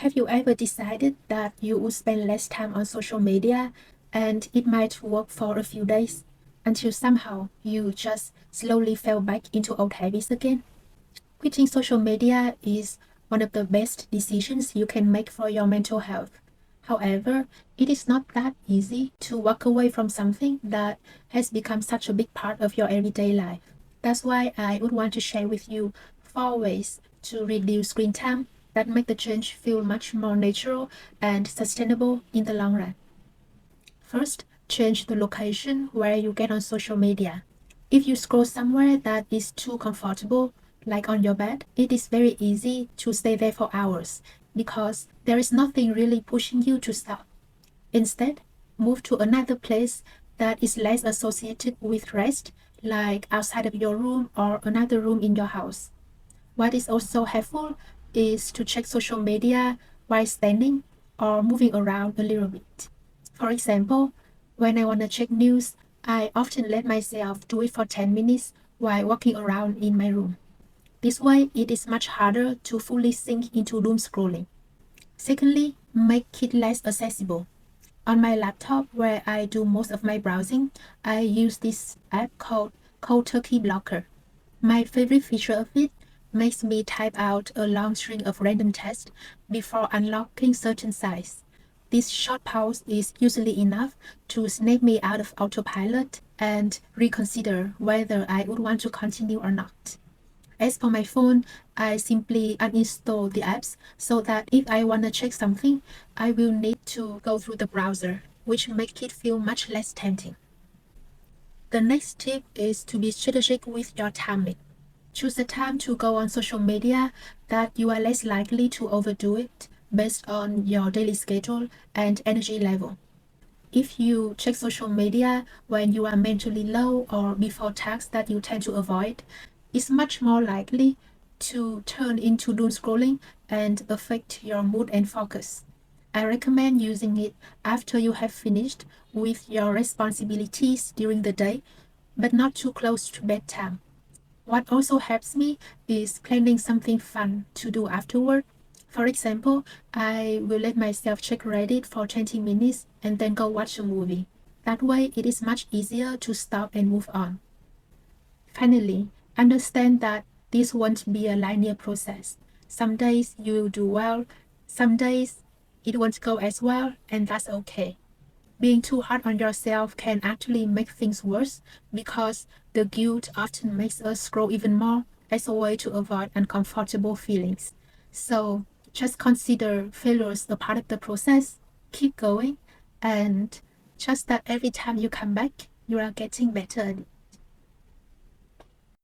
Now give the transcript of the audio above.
Have you ever decided that you would spend less time on social media and it might work for a few days until somehow you just slowly fell back into old habits again? Quitting social media is one of the best decisions you can make for your mental health. However, it is not that easy to walk away from something that has become such a big part of your everyday life. That's why I would want to share with you 4 ways to reduce screen time that make the change feel much more natural and sustainable in the long run. First, change the location where you get on social media. If you scroll somewhere that is too comfortable, like on your bed, it is very easy to stay there for hours because there is nothing really pushing you to stop. Instead, move to another place that is less associated with rest, like outside of your room or another room in your house. What is also helpful is to check social media while standing or moving around a little bit. For example, when I want to check news, I often let myself do it for 10 minutes while walking around in my room. This way, it is much harder to fully sink into doom scrolling. Secondly, make it less accessible. On my laptop, where I do most of my browsing, I use this app called Cold Turkey Blocker. My favorite feature of it makes me type out a long string of random text before unlocking certain sites. This short pause is usually enough to snap me out of autopilot and reconsider whether I would want to continue or not. As for my phone, I simply uninstall the apps so that if I want to check something, I will need to go through the browser, which makes it feel much less tempting. The next tip is to be strategic with your timing. Choose a time to go on social media that you are less likely to overdo it based on your daily schedule and energy level. If you check social media when you are mentally low or before tasks that you tend to avoid, it's much more likely to turn into doom scrolling and affect your mood and focus. I recommend using it after you have finished with your responsibilities during the day, but not too close to bedtime. What also helps me is planning something fun to do afterward. For example, I will let myself check Reddit for 20 minutes and then go watch a movie. That way, it is much easier to stop and move on. Finally, understand that this won't be a linear process. Some days you will do well, some days it won't go as well, and that's okay. Being too hard on yourself can actually make things worse because the guilt often makes us scroll even more as a way to avoid uncomfortable feelings. So just consider failures a part of the process, keep going, and trust that every time you come back, you are getting better at it.